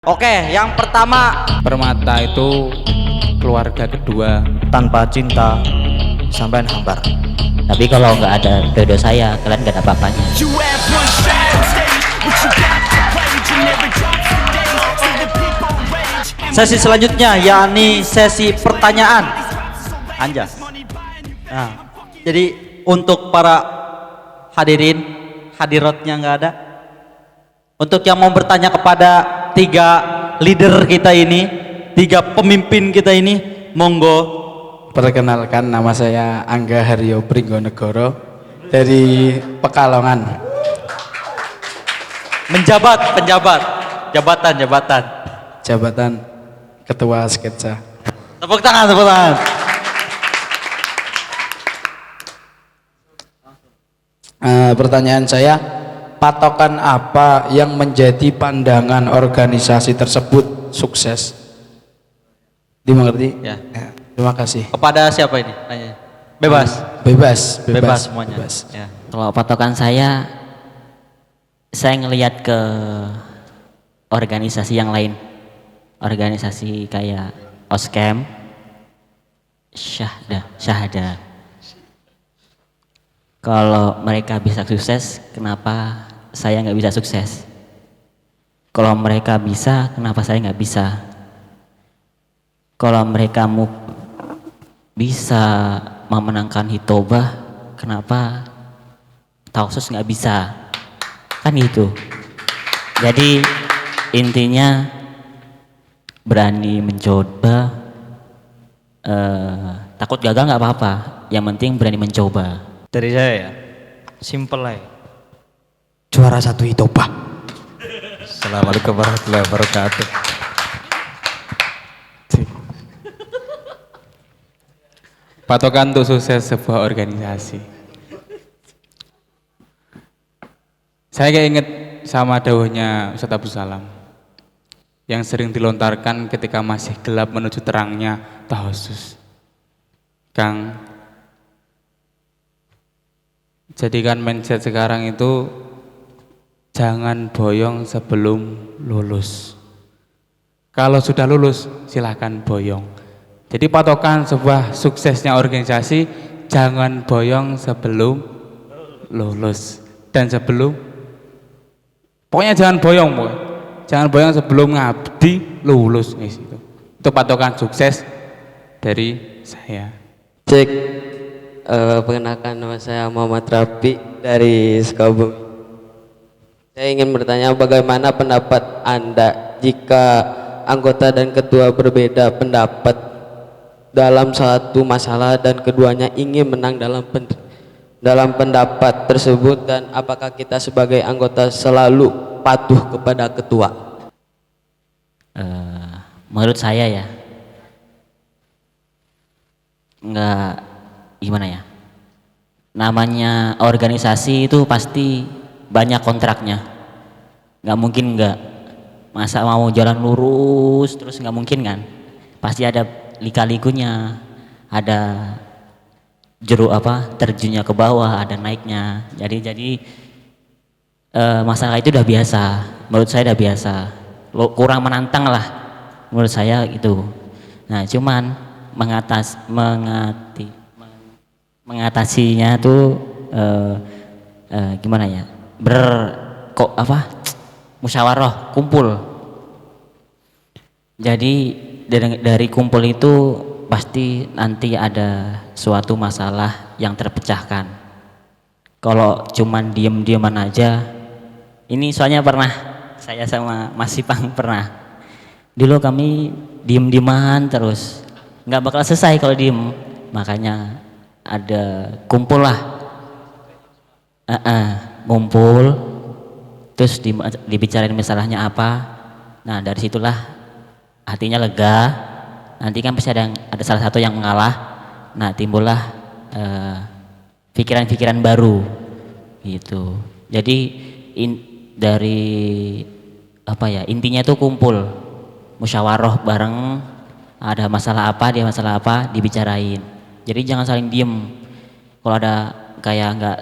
Oke, yang pertama, Permata itu keluarga kedua. tanpa cinta sampean hambar. Tapi kalau nggak ada dodo saya, kalian nggak ada apa-apanya. Sesi selanjutnya yakni sesi pertanyaan. Anjas. Nah, jadi untuk para hadirin, hadiratnya nggak ada. Untuk yang mau bertanya kepada tiga leader kita ini, tiga pemimpin kita ini, monggo. Perkenalkan, nama saya Angga Haryo Pringgonegoro dari Pekalongan. Menjabat, jabatan. Jabatan Ketua Sketsa. Tepuk tangan, tepuk tangan. Pertanyaan saya, patokan apa yang menjadi pandangan organisasi tersebut sukses? Dimengerti? Ya. Terima kasih. Kepada siapa ini? Tanya. Bebas. Bebas Semuanya. bebas. Ya. Kalau patokan saya ngelihat ke organisasi yang lain, organisasi kayak Oskem, Syahda. Kalau mereka bisa sukses, kenapa saya nggak bisa sukses? Kalau mereka bisa, kenapa saya nggak bisa? Kalau mereka bisa memenangkan hitobah, kenapa Tausus nggak bisa? Kan gitu. Jadi intinya berani mencoba, takut gagal nggak apa-apa, yang penting berani mencoba. Dari saya ya, simple aja. Juara satu hitobah. Assalamualaikum warahmatullahi wabarakatuh. Patokan untuk sukses sebuah organisasi. Saya kayak inget sama dawuhnya Ustadz Abdul Salam yang sering dilontarkan ketika masih gelap menuju terangnya tahusus. Kang, jadikan mindset sekarang itu jangan boyong sebelum lulus. Kalau sudah lulus silahkan boyong. Jadi patokan sebuah suksesnya organisasi, jangan boyong sebelum lulus dan sebelum, pokoknya jangan boyong, jangan boyong sebelum ngabdi lulus. Itu patokan sukses dari saya. Cek, perkenalkan, nama saya Muhammad Rafi dari Sukabumi. Saya ingin bertanya, bagaimana pendapat Anda jika anggota dan ketua berbeda pendapat dalam satu masalah dan keduanya ingin menang dalam pendapat tersebut, dan apakah kita sebagai anggota selalu patuh kepada ketua? Menurut saya ya, nggak, gimana ya, namanya organisasi itu pasti banyak kontraknya, nggak mungkin nggak, masa mau jalan lurus terus, nggak mungkin kan, pasti ada lika-likunya, ada terjunnya ke bawah, ada naiknya. Jadi masalah itu udah biasa, menurut saya udah biasa, kurang menantang lah menurut saya itu. Nah, cuman mengatasinya tuh gimana ya, musyawarah, kumpul. Jadi dari kumpul itu pasti nanti ada suatu masalah yang terpecahkan. Kalau cuman diem-dieman aja, ini soalnya pernah saya sama Mas Ipang pernah, dulu kami diem-dieman terus, nggak bakal selesai kalau diem, makanya ada kumpul lah, ngumpul terus dibicarain masalahnya apa. Nah, dari situlah hatinya lega. Nanti kan pasti ada salah satu yang mengalah. Nah, timbullah pikiran-pikiran baru gitu. Jadi dari intinya itu kumpul, musyawarah bareng, ada masalah apa, dia masalah apa, dibicarain. Jadi jangan saling diem. Kalau ada kayak nggak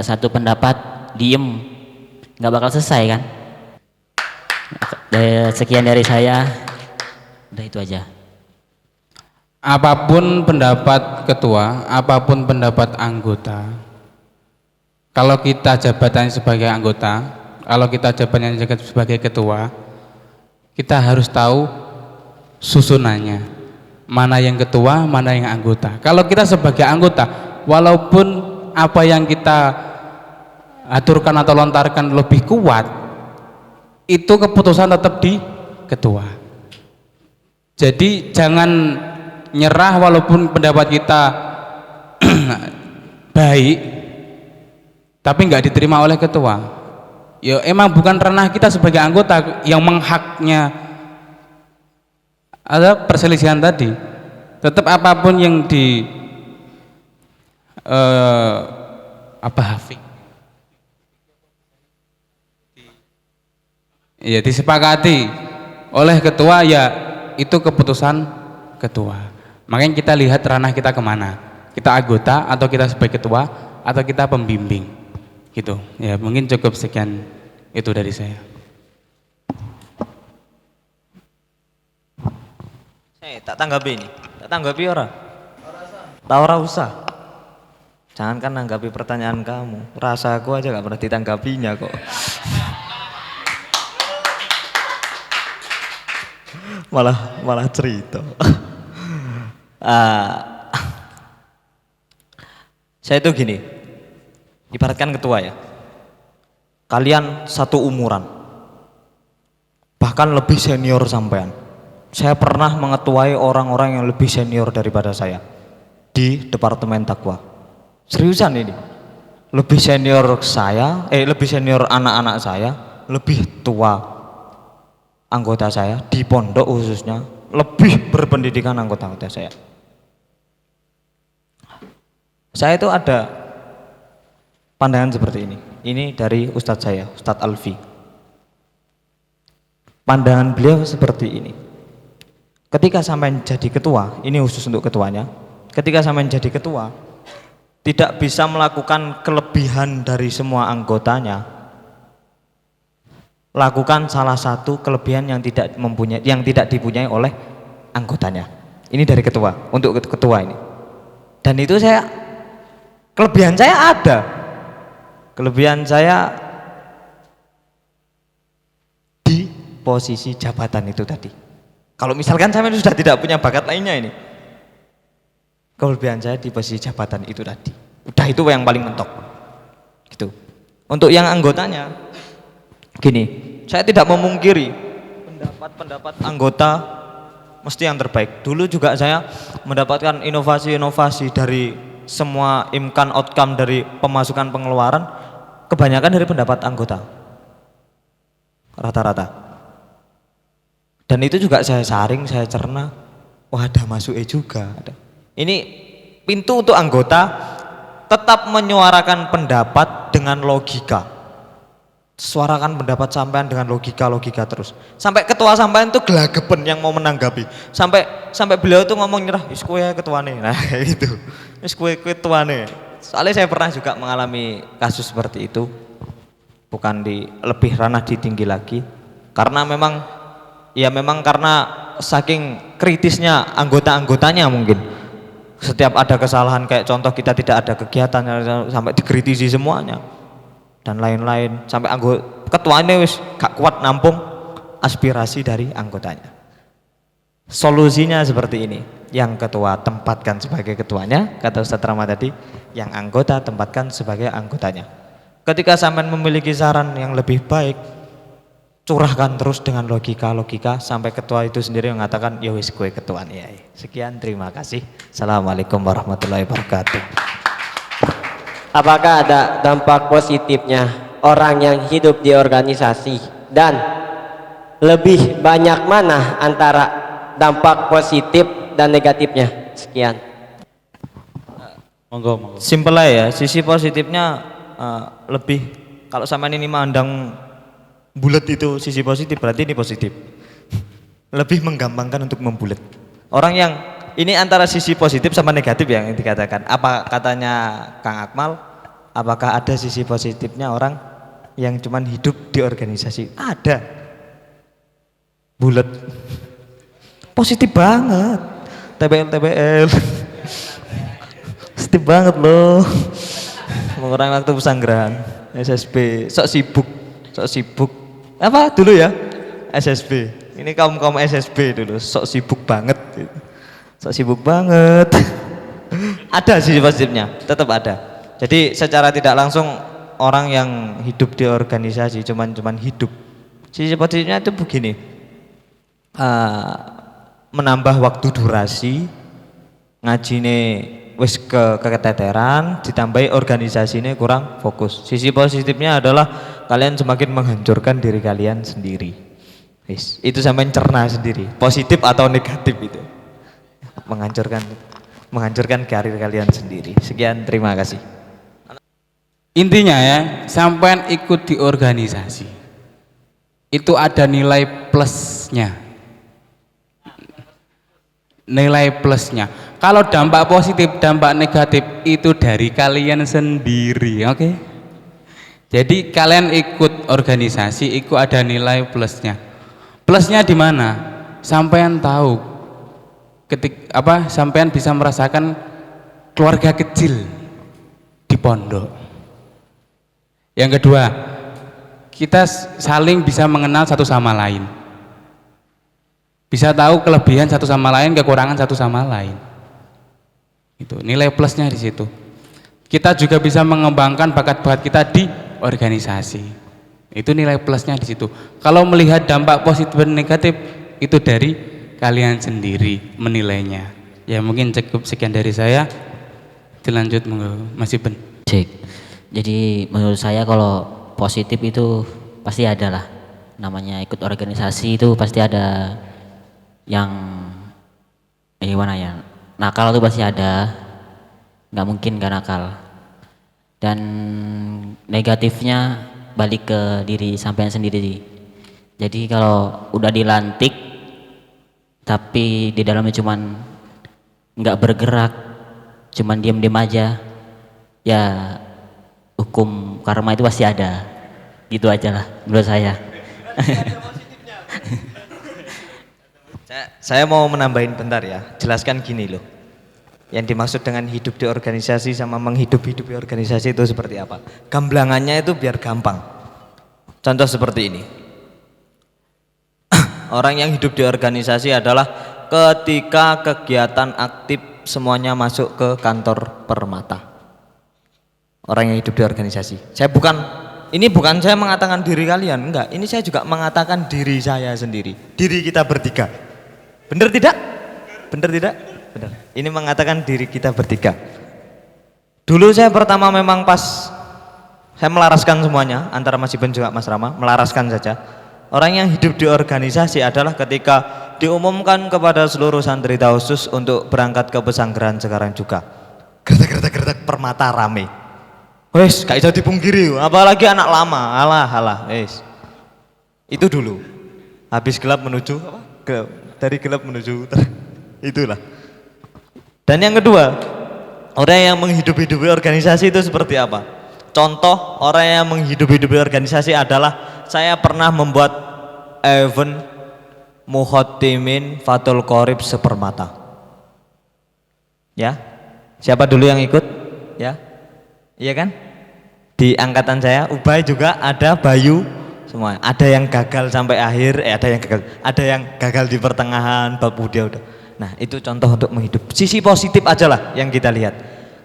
satu pendapat, diem, nggak bakal selesai kan. Sekian dari saya. Udah itu aja. Apapun pendapat ketua, apapun pendapat anggota, kalau kita jabatannya sebagai anggota, kalau kita jabatannya sebagai ketua, kita harus tahu susunannya, mana yang ketua, mana yang anggota. Kalau kita sebagai anggota, walaupun apa yang kita aturkan atau lontarkan lebih kuat, itu keputusan tetap di ketua. Jadi jangan nyerah walaupun pendapat kita baik tapi nggak diterima oleh ketua. Ya emang bukan ranah kita sebagai anggota yang menghaknya ada perselisihan tadi. Tetap apapun yang disepakati oleh ketua, ya itu keputusan ketua. Makanya kita lihat ranah kita kemana, kita anggota atau kita sebagai ketua atau kita pembimbing gitu ya. Mungkin cukup sekian itu dari saya. Tak tanggapi ini, tak tanggapi ora? Ora usah. Jangankan nanggapi pertanyaan kamu, rasa aku aja gak pernah ditanggapinya kok. malah cerita. Saya itu gini, ibaratkan ketua ya, kalian satu umuran, bahkan lebih senior sampean. Saya pernah mengetuai orang-orang yang lebih senior daripada saya di Departemen Takwa. Seriusan ini, lebih senior saya, lebih senior anak-anak saya, lebih tua anggota saya di pondok khususnya, lebih berpendidikan anggota-anggota saya. Saya itu ada pandangan seperti ini. Ini dari Ustadz saya, Ustadz Alfi. Pandangan beliau seperti ini. Ketika sampai jadi ketua, ini khusus untuk ketuanya. Ketika sampai jadi ketua, tidak bisa melakukan kelebihan dari semua anggotanya. Lakukan salah satu kelebihan yang tidak dipunyai oleh anggotanya. Ini dari ketua, untuk ketua ini. Dan itu kelebihan saya ada. Kelebihan saya di posisi jabatan itu tadi. Kalau misalkan saya sudah tidak punya bakat lainnya ini, kelebihan saya di posisi jabatan itu tadi. Udah itu yang paling mentok. Gitu. Untuk yang anggotanya, gini, saya tidak memungkiri pendapat anggota mesti yang terbaik. Dulu juga saya mendapatkan inovasi-inovasi dari semua imkan outcome dari pemasukan pengeluaran, kebanyakan dari pendapat anggota rata-rata. Dan itu juga saya saring, saya cerna, wah ada masuknya juga ada. Ini pintu untuk anggota tetap menyuarakan pendapat dengan logika. Suarakan pendapat sampean dengan logika terus. Sampai ketua sampean itu gelagapan yang mau menanggapi. Sampai beliau tuh ngomong nyerah, "Wis kowe ketuane." Nah, itu. "Wis kowe ketuane." Soalnya saya pernah juga mengalami kasus seperti itu. Bukan di lebih ranah di tinggi lagi. Karena memang karena saking kritisnya anggota-anggotanya mungkin. Setiap ada kesalahan kayak contoh kita tidak ada kegiatan sampai dikritisi semuanya. Dan lain-lain sampai ketuanya wis gak kuat nampung aspirasi dari anggotanya. Solusinya seperti ini, yang ketua tempatkan sebagai ketuanya, kata Ustadz Rahmat tadi, yang anggota tempatkan sebagai anggotanya. Ketika sampean memiliki saran yang lebih baik, curahkan terus dengan logika sampai ketua itu sendiri mengatakan ya wis kowe ketuaan ya. Sekian, terima kasih. Assalamualaikum warahmatullahi wabarakatuh. Apakah ada dampak positifnya orang yang hidup di organisasi, dan lebih banyak mana antara dampak positif dan negatifnya? Sekian. Monggo. Simpel aja ya, sisi positifnya lebih, kalau sama ini mandang bulat itu sisi positif, berarti ini positif. Lebih menggampangkan untuk membulat. Orang yang ini antara sisi positif sama negatif yang dikatakan. Apa katanya Kang Akmal? Apakah ada sisi positifnya orang yang cuman hidup di organisasi? Ada. bulat. Positif banget. TBL. Positif banget loh. Mengurangi waktu pesanggerahan. SSB, sok sibuk. Apa dulu ya? SSB. Ini kaum SSB dulu, sok sibuk banget. Sok sibuk banget. Ada sisi positifnya, tetap ada. Jadi secara tidak langsung orang yang hidup di organisasi cuman hidup. Sisi positifnya itu begini. Menambah waktu durasi, ngajine wis keteteran, ditambahi organisasinya kurang fokus. Sisi positifnya adalah kalian semakin menghancurkan diri kalian sendiri. Itu sampai cerna sendiri, positif atau negatif itu. Menghancurkan karir kalian sendiri. Sekian, terima kasih. Intinya ya, sampean ikut di organisasi itu ada nilai plusnya. Nilai plusnya. Kalau dampak positif, dampak negatif itu dari kalian sendiri, oke? Jadi kalian ikut organisasi, itu ada nilai plusnya. Plusnya di mana? Sampean tahu, sampean bisa merasakan keluarga kecil di pondok. Yang kedua, kita saling bisa mengenal satu sama lain. Bisa tahu kelebihan satu sama lain, kekurangan satu sama lain. Itu nilai plusnya di situ. Kita juga bisa mengembangkan bakat-bakat kita di organisasi. Itu nilai plusnya di situ. Kalau melihat dampak positif dan negatif itu dari kalian sendiri menilainya. Ya mungkin cukup sekian dari saya. Dilanjut Mas Iben. Cek. Jadi menurut saya kalau positif itu pasti ada lah. Namanya ikut organisasi itu pasti ada yang gimana ya, nakal itu pasti ada, nggak mungkin gak nakal. Dan negatifnya balik ke diri sampean sendiri. Jadi kalau udah dilantik tapi di dalamnya cuman nggak bergerak, cuman diam-diam aja, ya hukum karma itu pasti ada. Gitu aja lah menurut saya. Saya mau menambahin bentar ya, jelaskan gini loh. Yang dimaksud dengan hidup di organisasi sama menghidup-hidupi organisasi itu seperti apa? Gamblangannya itu biar gampang. Contoh seperti ini. Orang yang hidup di organisasi adalah ketika kegiatan aktif semuanya masuk ke kantor Permata. Orang yang hidup di organisasi. Ini bukan saya mengatakan diri kalian, enggak. Ini saya juga mengatakan diri saya sendiri, diri kita bertiga. Benar tidak? Benar tidak? Benar. Ini mengatakan diri kita bertiga. Dulu saya pertama memang pas saya melaraskan semuanya, antara Mas Iben juga Mas Rama, melaraskan saja. Orang yang hidup di organisasi adalah ketika diumumkan kepada seluruh santri Tausus untuk berangkat ke pesanggeran sekarang juga. Gertak Permata rame. Wes, gak bisa dipungkiri, apalagi anak lama, alah, wes. Itu dulu. Habis gelap menuju dari gelap menuju itulah. Dan yang kedua, orang yang menghidup-hidupi organisasi itu seperti apa? Contoh orang yang menghidup-hidupi organisasi adalah saya pernah membuat event Muhotimin Fatul Qorib sepermata. Ya, siapa dulu yang ikut? Ya, iya kan? Di angkatan saya, Ubay juga ada, Bayu, semua. Ada yang gagal sampai akhir, ada yang gagal di pertengahan, bab dia udah. Nah, itu contoh untuk menghidup. Sisi positif aja lah yang kita lihat.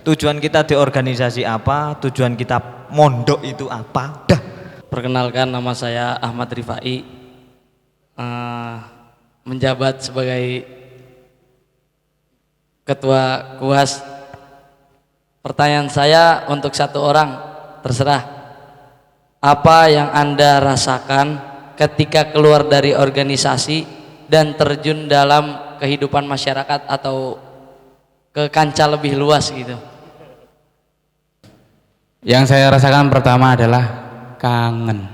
Tujuan kita di organisasi apa, tujuan kita mondok itu apa, dah. Perkenalkan, nama saya Ahmad Rifai, menjabat sebagai Ketua KUAS. Pertanyaan saya untuk satu orang, terserah. Apa yang Anda rasakan ketika keluar dari organisasi dan terjun dalam kehidupan masyarakat atau ke kancah lebih luas gitu? Yang saya rasakan pertama adalah kangen.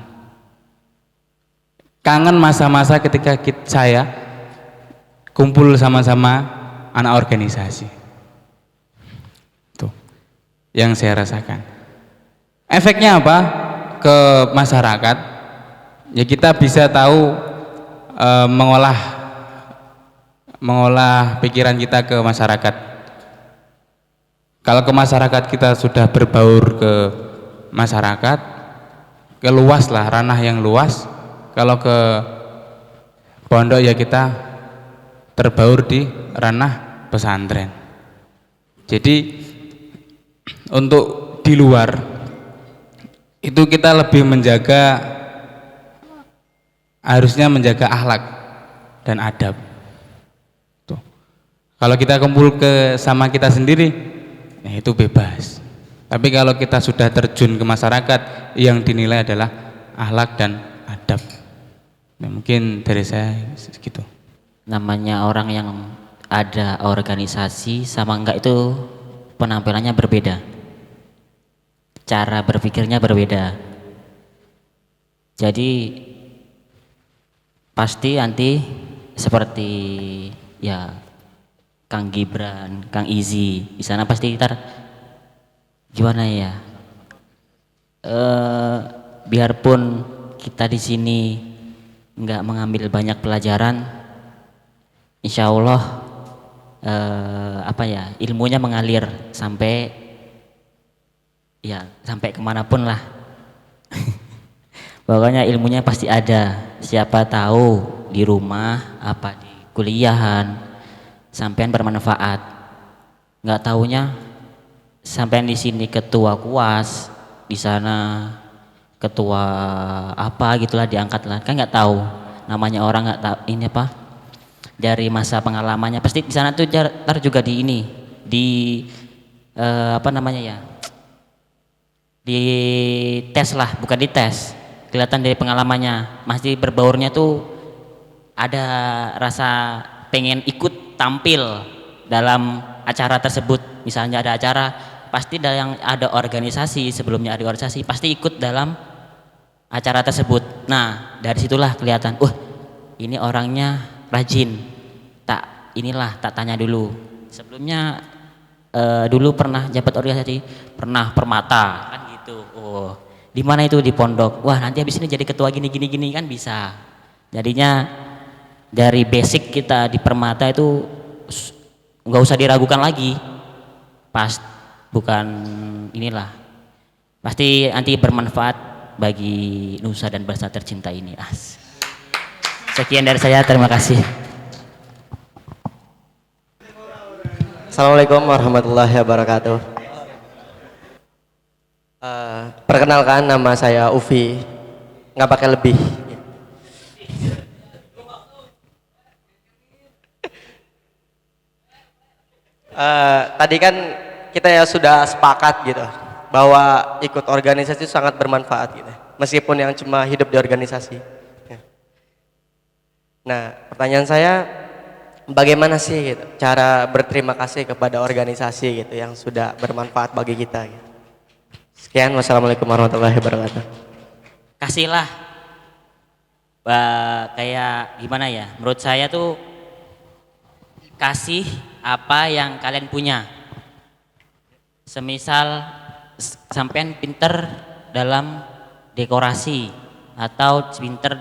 Kangen masa-masa ketika saya kumpul sama-sama anak organisasi. Tuh, yang saya rasakan. Efeknya apa ke masyarakat? Ya kita bisa tahu mengolah pikiran kita ke masyarakat. Kalau ke masyarakat kita sudah berbaur ke masyarakat, ke luas lah, ranah yang luas. Kalau ke pondok ya kita terbaur di ranah pesantren. Jadi untuk di luar itu kita lebih harusnya menjaga akhlak dan adab. Tuh. Kalau kita kumpul sama kita sendiri, nah itu bebas. Tapi kalau kita sudah terjun ke masyarakat, yang dinilai adalah akhlak dan adab. Nah, mungkin dari saya segitu. Namanya orang yang ada organisasi sama enggak itu penampilannya berbeda, cara berpikirnya berbeda. Jadi pasti nanti seperti ya Kang Gibran, Kang Izi di sana pasti ntar gimana ya? Biarpun kita di sini nggak mengambil banyak pelajaran, insya Allah ilmunya mengalir sampai kemanapun lah. Pokoknya ilmunya pasti ada. Siapa tahu di rumah apa di kuliahan sampean bermanfaat. Nggak taunya sampean di sini ketua kuas, di sana ketua apa gitulah diangkat lah. Kan nggak tahu namanya orang, nggak tahu ini apa dari masa pengalamannya. Pasti di sana tuh ntar juga di tes lah, bukan di tes, kelihatan dari pengalamannya. Masih berbaurnya tuh ada rasa pengen ikut tampil dalam acara tersebut. Misalnya ada acara, pasti ada organisasi, sebelumnya ada organisasi, pasti ikut dalam acara tersebut. Nah dari situlah kelihatan, ini orangnya rajin. Tak tanya dulu. Sebelumnya dulu pernah jabat organisasi, pernah Permata kan gitu. Di mana itu? Di pondok. Wah nanti habis ini jadi ketua gini kan bisa. Jadinya dari basic kita di Permata itu nggak usah diragukan lagi. Pasti nanti bermanfaat bagi nusa dan bangsa tercinta ini. Sekian dari saya, terima kasih. Assalamualaikum warahmatullahi wabarakatuh. Perkenalkan, nama saya Ufi, nggak pakai lebih. Tadi kan kita ya sudah sepakat gitu bahwa ikut organisasi sangat bermanfaat gitu, meskipun yang cuma hidup di organisasi. Nah, pertanyaan saya, bagaimana sih gitu cara berterima kasih kepada organisasi gitu yang sudah bermanfaat bagi kita gitu. Sekian, wassalamualaikum warahmatullahi wabarakatuh. Kasihlah kayak gimana ya, menurut saya tuh kasih apa yang kalian punya. Semisal sampean pinter dalam dekorasi atau pinter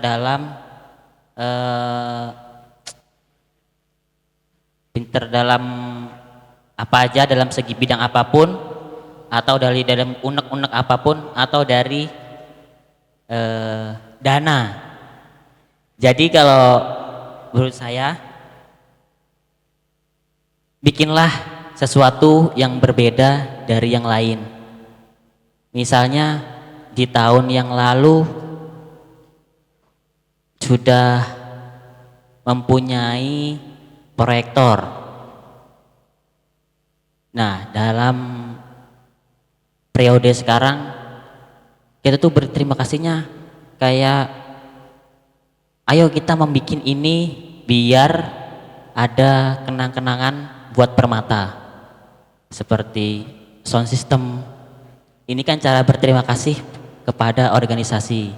dalam apa aja, dalam segi bidang apapun, atau dari dalam unek-unek apapun, atau dari dana. Jadi kalau menurut saya, bikinlah sesuatu yang berbeda dari yang lain. Misalnya di tahun yang lalu sudah mempunyai proyektor. Nah, dalam periode sekarang kita tuh berterima kasihnya kayak ayo kita membuat ini biar ada kenang-kenangan buat Permata, seperti sound system. Ini kan cara berterima kasih kepada organisasi.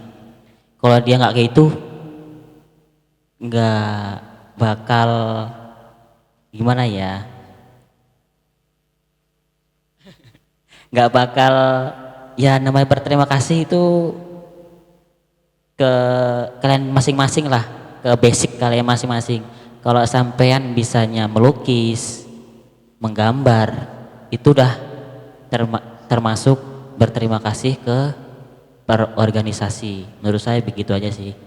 Kalau dia nggak kayak itu, nggak bakal gimana ya, nggak bakal ya, namanya berterima kasih itu ke kalian masing-masing lah, ke basic kalian masing-masing. Kalau sampean bisanya melukis, menggambar, itu udah termasuk berterima kasih ke organisasi. Menurut saya begitu aja sih.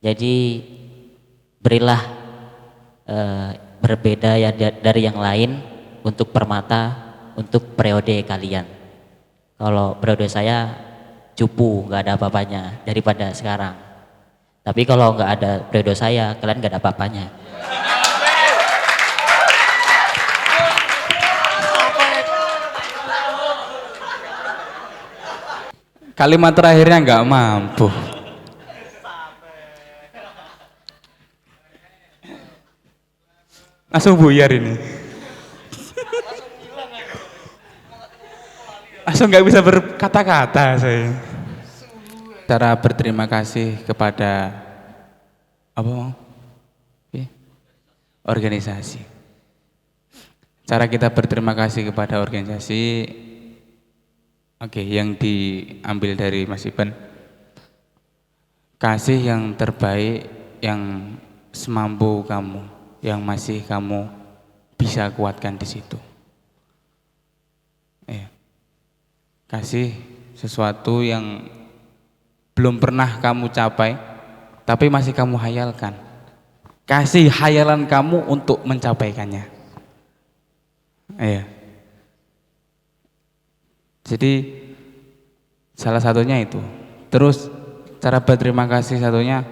Jadi berilah berbeda ya dari yang lain untuk permata, untuk periode kalian. Kalau periode saya cupu, nggak ada apa-apanya daripada sekarang. Tapi kalau nggak ada periode saya, kalian nggak ada apa-apanya. Kalimat terakhirnya nggak mampu. Langsung buyar ini. Langsung nggak bisa berkata-kata saya. Cara berterima kasih kepada apa mau? Organisasi. Cara kita berterima kasih kepada organisasi, oke, yang diambil dari Mas Iben. Kasih yang terbaik, yang semampu kamu, yang masih kamu bisa kuatkan di situ. Kasih sesuatu yang belum pernah kamu capai, tapi masih kamu hayalkan. Kasih hayalan kamu untuk mencapaikannya. Jadi salah satunya itu. Terus cara berterima kasih satunya,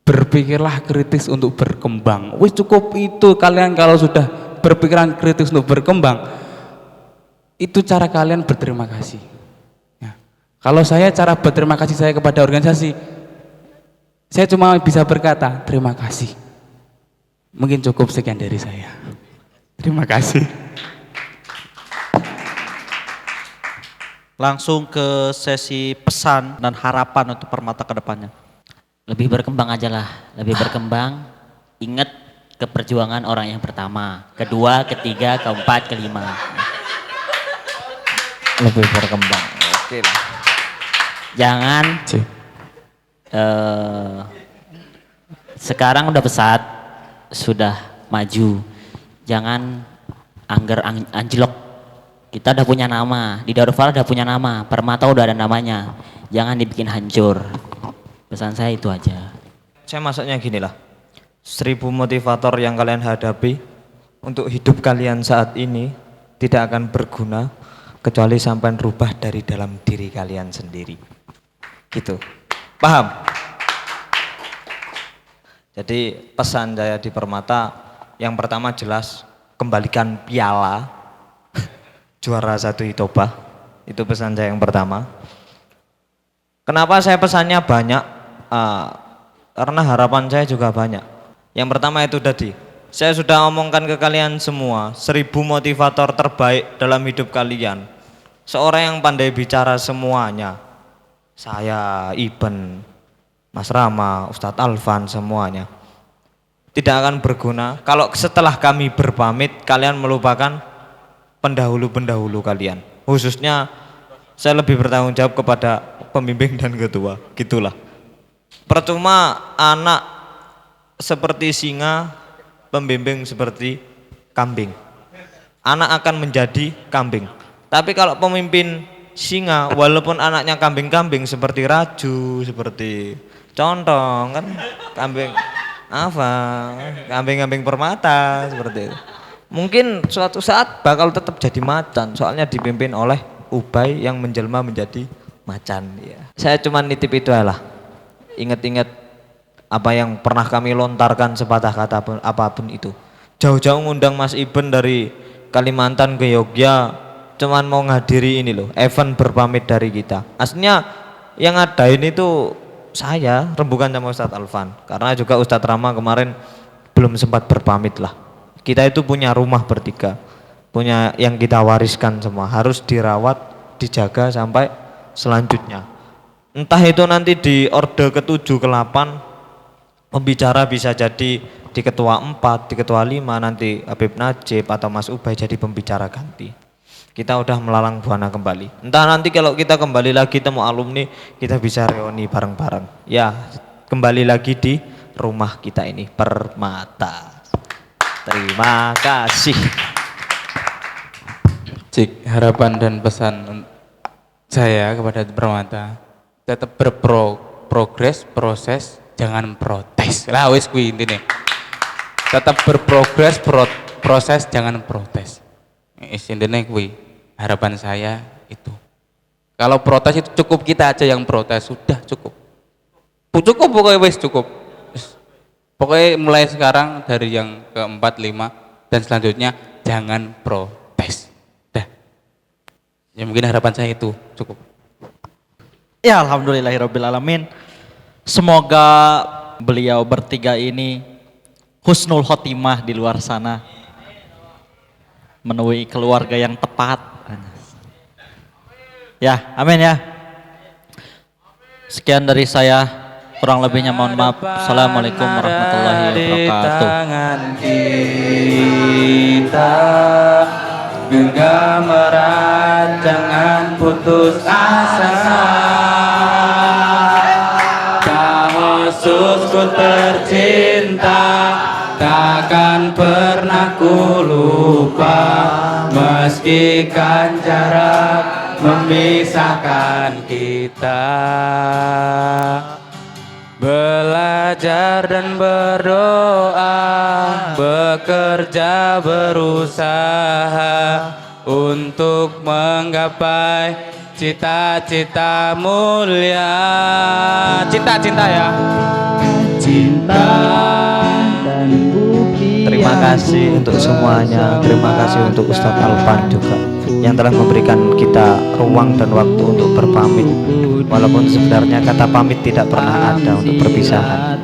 berpikirlah kritis untuk berkembang. Wis cukup itu, kalian kalau sudah berpikiran kritis untuk berkembang, itu cara kalian berterima kasih. Kalau saya, cara berterima kasih saya kepada organisasi, saya cuma bisa berkata terima kasih. Mungkin cukup sekian dari saya. Terima kasih. Langsung ke sesi pesan dan harapan untuk Permata ke depannya. Lebih berkembang aja lah, lebih berkembang. Ingat keperjuangan orang yang pertama, kedua, ketiga, keempat, kelima. Lebih berkembang. Oke lah. Jangan sekarang udah pesat, sudah maju. Jangan angger anjlok. Kita udah punya nama, di Darufal udah punya nama, Permata udah ada namanya. Jangan dibikin hancur. Pesan saya itu aja. Saya masuknya gini lah. 1000 motivator yang kalian hadapi untuk hidup kalian saat ini tidak akan berguna kecuali sampai rubah dari dalam diri kalian sendiri. Gitu. Paham? Jadi pesan saya di Permata yang pertama jelas kembalikan piala juara 1 Itoba. Itu pesan saya yang pertama. Kenapa saya pesannya banyak? Karena harapan saya juga banyak. Yang pertama itu tadi, saya sudah omongkan ke kalian semua, 1000 motivator terbaik dalam hidup kalian. Seorang yang pandai bicara semuanya. Saya, Iben, Mas Rama, Ustadz Alvan, semuanya. Tidak akan berguna kalau setelah kami berpamit, kalian melupakan pendahulu-pendahulu kalian. Khususnya saya lebih bertanggung jawab kepada pembimbing dan ketua, gitulah. Percuma anak seperti singa, pembimbing seperti kambing. Anak akan menjadi kambing. Tapi kalau pemimpin singa, walaupun anaknya kambing-kambing seperti Raju, seperti Contong, kan kambing apa? Kambing-kambing Permata seperti itu. Mungkin suatu saat bakal tetap jadi macan, soalnya dipimpin oleh Ubay yang menjelma menjadi macan. Ya. Saya cuma nitip itu lah. Ingat-ingat apa yang pernah kami lontarkan sepatah kata apapun itu. Jauh-jauh ngundang Mas Iben dari Kalimantan ke Yogyakarta, cuman mau ngadiri ini loh, event berpamit dari kita. Aslinya yang ngadain itu saya, rembukan sama Ustadz Alvan. Karena juga Ustadz Rama kemarin belum sempat berpamit lah. Kita itu punya rumah bertiga, punya yang kita wariskan semua, harus dirawat, dijaga sampai selanjutnya. Entah itu nanti di orde ke-7, ke-8, pembicara bisa jadi di ketua 4, di ketua 5, nanti Habib Najib atau Mas Ubay jadi pembicara ganti. Kita udah melalang buana kembali. Entah nanti kalau kita kembali lagi temu alumni, kita bisa reuni bareng-bareng. Ya, kembali lagi di rumah kita ini, Permata. Terima kasih. Cik, harapan dan pesan saya kepada Permata, tetap berprogres, proses, jangan protes. Lah wis kuwi intine. Tetap berprogres, proses, jangan protes. Intine kuwi. Harapan saya itu. Kalau protes itu cukup kita aja yang protes, sudah cukup. Cukup pokoknya wis cukup. Pokoknya mulai sekarang dari yang keempat, lima dan selanjutnya jangan protes. Dah. Ya mungkin harapan saya itu cukup. Ya alhamdulillahirobbilalamin. Semoga beliau bertiga ini husnul khotimah di luar sana, menemui keluarga yang tepat. Ya, amin ya. Sekian dari saya, kurang lebihnya mohon maaf. Assalamualaikum warahmatullahi wabarakatuh. Tangan kita genggam erat, jangan putus asa. Khususku tercinta, takkan pernah ku lupa, meski kan jarak memisahkan kita. Belajar dan berdoa, bekerja berusaha untuk menggapai cita-cita mulia. Cinta-cinta ya. Cinta dan bukti. Terima kasih untuk semuanya. Terima kasih untuk Ustadz Alpan juga yang telah memberikan kita ruang dan waktu untuk berpamit. Walaupun sebenarnya kata pamit tidak pernah ada untuk perpisahan.